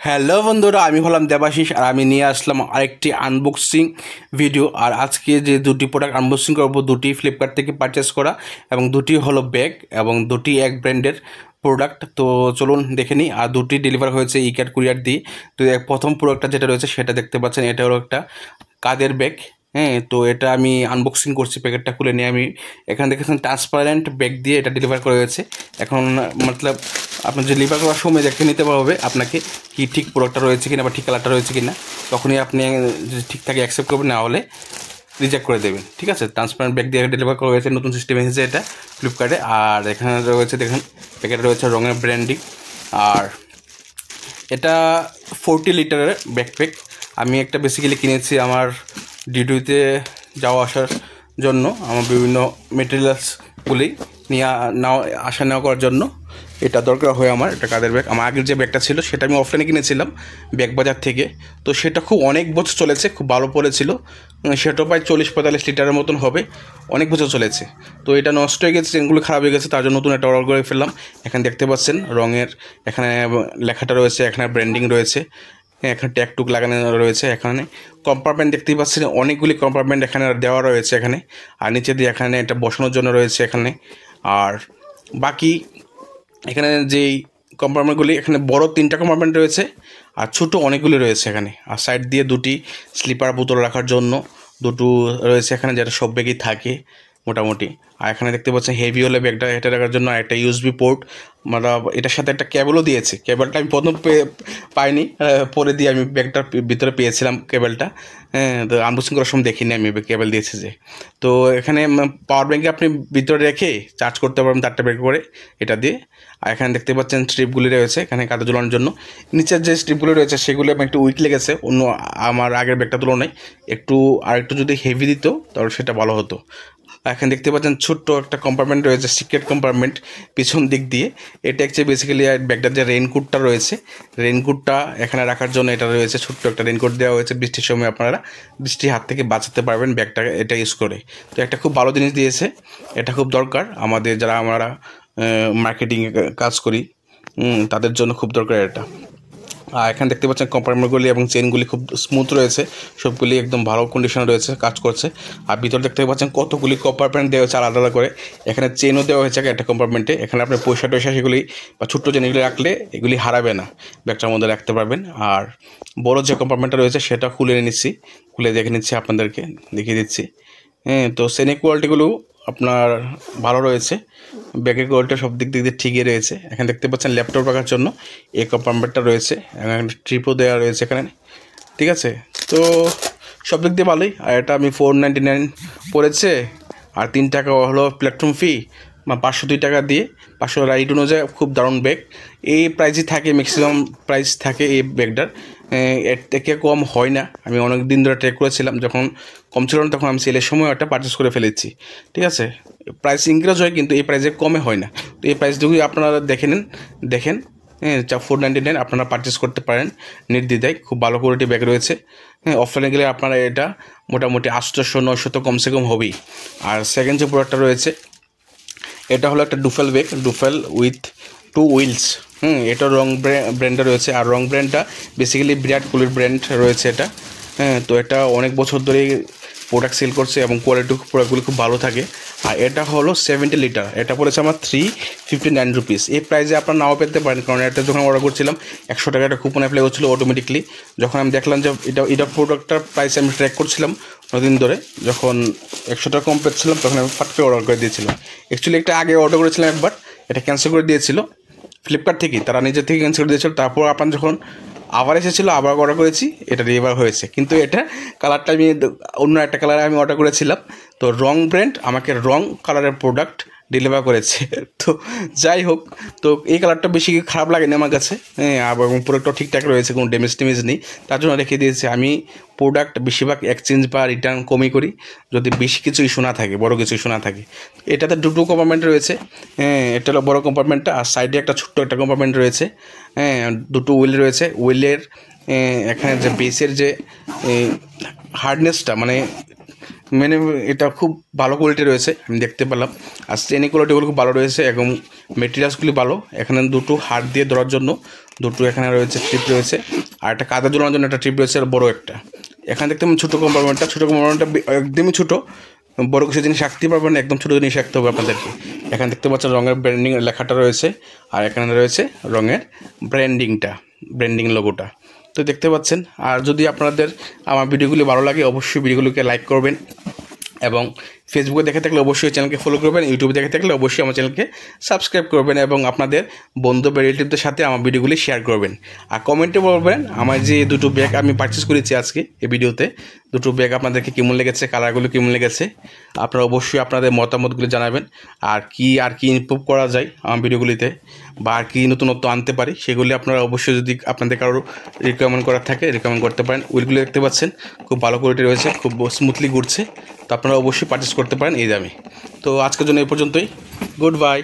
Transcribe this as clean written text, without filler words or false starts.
Hello বন্ধুরা, আমি হলাম দেবাশিস আর আমি নিয়ে আসলাম আরেকটি আনবক্সিং ভিডিও। আর আজকে যে দুটি প্রোডাক্ট আনবক্সিং করবো, দুটি ফ্লিপকার্ট থেকে পারচেস করা এবং দুটি হলো ব্যাগ এবং দুটি এক ব্র্যান্ডের প্রোডাক্ট। তো চলুন দেখে নিই। আর দুটি ডেলিভার হয়েছে ইক্যাট কুরিয়ার দিয়ে। তো প্রথম প্রোডাক্টটা যেটা রয়েছে সেটা দেখতে পাচ্ছেন, এটা হলো একটা কাদের ব্যাগ। হ্যাঁ, তো এটা আমি আনবক্সিং করছি, প্যাকেটটা খুলে নিয়ে। আমি এখানে দেখেছেন ট্রান্সপারেন্ট ব্যাগ দিয়ে এটা ডেলিভার করা হয়েছে। এখন মতলব আপনার ডেলিভার করার সময় দেখে নিতে হবে আপনাকে কি ঠিক প্রোডাক্টটা রয়েছে কিনা বা ঠিক কালারটা রয়েছে কিনা। তখনই আপনি যদি ঠিকঠাক অ্যাকসেপ্ট করবেন, না হলে রিজেক্ট করে দেবেন। ঠিক আছে, ট্রান্সপারেন্ট ব্যাগ দিয়ে ডেলিভার করা হয়েছে, নতুন সিস্টেম এসেছে এটা ফ্লিপকার্টে। আর এখানে রয়েছে দেখেন প্যাকেটে রয়েছে রঙের ব্র্যান্ডিং। আর এটা 40 লিটারের ব্যাকপ্যাক। আমি একটা বেসিক্যালি কিনেছি আমার ডিউটিতে যাওয়া আসার জন্য, আমার বিভিন্ন মেটেরিয়ালসগুলি আসা নেওয়া করার জন্য এটা দরকার হয় আমার। এটা কাদের ব্যাগ। আমার আগের যে ব্যাগটা ছিল সেটা আমি অফলাইনে কিনেছিলাম ব্যাগ বাজার থেকে। তো সেটা খুব অনেক বছর চলেছে, খুব ভালো পড়েছিল। সেটাও প্রায় 40-45 লিটারের মতন হবে, অনেক বছর চলেছে। তো এটা নষ্ট হয়ে গেছে, চেনগুলো খারাপ হয়ে গেছে, তার জন্য নতুন একটা অর্ডার করে ফেললাম। এখানে দেখতে পাচ্ছেন রঙের, এখানে লেখাটা রয়েছে, এখানে ব্র্যান্ডিং রয়েছে, এখানে ট্যাগ টুক লাগানো রয়েছে। এখানে কম্পার্টমেন্ট দেখতেই পাচ্ছেন, অনেকগুলি কম্পার্টমেন্ট এখানে দেওয়া রয়েছে এখানে। আর নিচে দিয়ে এখানে এটা বসানোর জন্য রয়েছে এখানে। আর বাকি এখানে যেই কম্পার্টমেন্টগুলি, এখানে বড় 3টা কম্পার্টমেন্ট রয়েছে আর ছোটো অনেকগুলি রয়েছে এখানে। আর সাইড দিয়ে দুটি স্লিপার বোতল রাখার জন্য দুটো রয়েছে এখানে, যেটা সব ব্যাগেই থাকে মোটামুটি। আর এখানে দেখতে পাচ্ছেন হেভি হলে ব্যাগটা, এটা রাখার জন্য একটা ইউএসবি পোর্ট, মানে এটার সাথে একটা কেবলও দিয়েছে। কেবলটা আমি প্রথম পাইনি, পরে দিয়ে আমি ব্যাগটার ভিতরে পেয়েছিলাম কেবলটা। হ্যাঁ, তো আনবক্সিং করার সময় দেখিনি আমি কেবল দিয়েছে যে। তো এখানে পাওয়ার ব্যাঙ্কে আপনি ভিতরে রেখে চার্জ করতে পারবেন 4টা ব্যাগ করে এটা দিয়ে। আর এখানে দেখতে পাচ্ছেন স্ট্রিপগুলি রয়েছে এখানে কাঁধে ঝোলানোর জন্য। নিচের যে স্ট্রিপগুলি রয়েছে সেগুলি আমার একটু উইক লেগেছে অন্য আমার আগের ব্যাগটা তুলনায়। আরেকটু যদি হেভি দিত তাহলে সেটা ভালো হতো। এখানে দেখতে পাচ্ছেন ছোট্ট একটা কম্পার্টমেন্ট রয়েছে, সিক্রেট কম্পার্টমেন্ট পিছন দিক দিয়ে। এটা হচ্ছে বেসিক্যালি ব্যাগটার যে রেইনকোটটা রয়েছে, রেইনকোটটা এখানে রাখার জন্য এটা রয়েছে। ছোট্ট একটা রেইনকোট দেওয়া হয়েছে, বৃষ্টির সময় আপনারা বৃষ্টির হাত থেকে বাঁচাতে পারবেন ব্যাগটা এটা ইউজ করে। তো একটা খুব ভালো জিনিস দিয়েছে, এটা খুব দরকার আমাদের যারা আমরা মার্কেটিংয়ে কাজ করি, তাদের জন্য খুব দরকার এটা। আর এখানে দেখতে পাচ্ছেন কম্পার্টমেন্টগুলি এবং চেনগুলি খুব স্মুথ রয়েছে, সবগুলি একদম ভালো কন্ডিশনে রয়েছে, কাজ করছে। আর ভিতরে দেখতে পাচ্ছেন কতগুলি কম্পার্টমেন্ট দেওয়া হয়েছে আলাদা আলাদা করে। এখানে চেনও দেওয়া হয়েছে একটা কম্পার্টমেন্টে। এখানে আপনি পয়সা টয়সা সেগুলি বা ছোট্ট চেনগুলি রাখলে এগুলি হারাবে না, ব্যাগটার মধ্যে রাখতে পারবেন। আর বড় যে কম্পার্টমেন্টটা রয়েছে সেটা খুলে নিচ্ছি, খুলে দেখে নিচ্ছি, আপনাদেরকে দেখিয়ে দিচ্ছি। তো চেনের কোয়ালিটিগুলো আপনার ভালো রয়েছে, ব্যাগের কোয়ালিটি সব দিক দিয়ে ঠিকই রয়েছে। এখানে দেখতে পাচ্ছেন ল্যাপটপ রাখার জন্য এই কম্পার্টমেন্টটা রয়েছে, এখানে ট্রিপও দেওয়া রয়েছে এখানে। ঠিক আছে, তো সব দিক দিয়ে ভালোই। আর এটা আমি 499 পড়েছে। আর 3 টাকা হলো প্ল্যাটফর্ম ফি, 502 টাকা দিয়ে 500 রাইড অনুযায়ী খুব দারুণ ব্যাগ। এই প্রাইসই থাকে, ম্যাক্সিমাম প্রাইস থাকে এই ব্যাগটার, এর থেকে কম হয় না। আমি অনেক দিন ধরে ট্রেক করেছিলাম, যখন কম ছিল না তখন আমি সেলের সময় একটা পারচেস করে ফেলেছি। ঠিক আছে, প্রাইস ইনক্রিজ হয় কিন্তু এই প্রাইসে কমে হয় না। তো এই প্রাইসটুকুই আপনারা দেখেন 499 আপনারা পারচেস করতে পারেন নির্দ্বিধায়। খুব ভালো কোয়ালিটি ব্যাগ রয়েছে। অফলাইনে গেলে আপনারা এটা মোটামুটি 800-900 তো কমসে কম হবেই। আর সেকেন্ড যে প্রোডাক্টটা রয়েছে এটা হলো একটা ডুফেল ব্যাগ, ডুফেল উইথ 2 হুইলস। এটা রং ব্র্যান্ডে রয়েছে। আর রং ব্র্যান্ডটা বেসিক্যালি বিরাট কোহলির ব্র্যান্ড রয়েছে এটা। তো এটা অনেক বছর ধরেই প্রোডাক্ট সেল করছে এবং প্রোডাক্টগুলি খুব ভালো থাকে। আর এটা হলো 70 লিটার, এটা পড়েছে আমার 359 রুপিস। এই প্রাইসে আপনারা নাও পেতে পারেন, কারণ এটা যখন অর্ডার করছিলাম 100 টাকা একটা কুপন অ্যাপ্লাই হচ্ছিলো অটোমেটিকলি। যখন আমি দেখলাম যে এটা প্রোডাক্টটার প্রাইস আমি ট্র্যাক করছিলাম অনেকদিন ধরে, যখন 100 টাকা কম পেয়েছিলাম তখন আমি ফাট করে অর্ডার করে দিয়েছিলাম। অ্যাকচুয়ালি একটা আগে অর্ডার করেছিলাম একবার, এটা ক্যান্সেল করে দিয়েছিল ফ্লিপকার্ট থেকেই, তারা নিজের থেকে ক্যান্সেল করে দিয়েছিল। তারপর আপনার যখন আবার এসেছিলো আবার অর্ডার করেছি, এটা ডেলিভার হয়েছে। কিন্তু এটা কালারটা আমি অন্য একটা কালারে আমি অর্ডার করেছিলাম, তো রং ব্র্যান্ড আমাকে রং কালারের প্রোডাক্ট ডেলিভার করেছে। তো যাই হোক, তো এই কালারটা বেশি খারাপ লাগেনি আমার কাছে, এবং প্রোডাক্টটাও ঠিকঠাক রয়েছে, কোনো ড্যামেজ টেমেজ নেই, তার জন্য রেখে দিয়েছি। আমি প্রোডাক্ট বেশিরভাগ এক্সচেঞ্জ বা রিটার্ন কমই করি যদি বেশি কিছু ইস্যু না থাকে, বড় কিছু ইস্যু না থাকে। এটাতে দুটো কম্পার্টমেন্ট রয়েছে, এটা হলো বড় কম্পার্টমেন্টটা, আর সাইডে একটা ছোট্ট একটা কম্পার্টমেন্ট রয়েছে। দুটো হুইল রয়েছে। হুইলের এখানে যে বেসের যে হার্ডনেসটা মানে এটা খুব ভালো কোয়ালিটি রয়েছে আমি দেখতে পেলাম। আর চেনের কোয়ালিটিগুলো খুব ভালো রয়েছে এবং মেটেরিয়ালসগুলি ভালো। এখানে দুটো হাত দিয়ে ধরার জন্য দুটো এখানে রয়েছে, ট্রিপ রয়েছে, আর একটা কাদা ঝোলানোর জন্য একটা ট্রিপ রয়েছে, আর বড় একটা। এখানে দেখতে পাবেন ছোটো কম্পার্টমেন্টটা একদমই ছোটো, বড় কিছু জিনিস রাখতে পারবেন না, একদম ছোটো জিনিস রাখতে হবে আপনাদেরকে। এখানে দেখতে পাচ্ছেন রঙের ব্র্যান্ডিং লেখাটা রয়েছে, আর এখানে রয়েছে রঙের ব্র্যান্ডিং লোগোটা। তো দেখতে পাচ্ছেন। আর যদি আপনাদের আমার ভিডিওগুলি ভালো লাগে অবশ্যই ভিডিওগুলোকে লাইক করবেন, এবং ফেসবুকে দেখে থাকলে অবশ্যই চ্যানেলকে ফলো করবেন, ইউটিউবে দেখে থাকলে অবশ্যই আমার চ্যানেলকে সাবস্ক্রাইব করবেন, এবং আপনাদের বন্ধু বা রিলেটিভদের সাথে আমার ভিডিওগুলি শেয়ার করবেন। আর কমেন্টে বলবেন আমার যে দুটো ব্যাগ আমি পারচেস করেছি আজকে এই ভিডিওতে, দুটো ব্যাগ আপনাদেরকে কেমন লেগেছে, কালারগুলো কেমন লেগেছে, আপনারা অবশ্যই আপনাদের মতামতগুলি জানাবেন। আর কি ইমপ্রুভ করা যায় আমার ভিডিওগুলিতে, বা আর কি নতুনত্ব আনতে পারি সেগুলি আপনারা অবশ্যই যদি আপনাদের কারো রিকমেন্ড করার থাকে রিকমেন্ড করতে পারেন। উইলগুলো দেখতে পাচ্ছেন খুব ভালো কোয়ালিটি রয়েছে, খুব স্মুথলি ঘুরছে, তো আপনারা অবশ্যই পারচেস করতে পারেন এই দামে। তো আজকের জন্য এই পর্যন্তই, গুড বাই।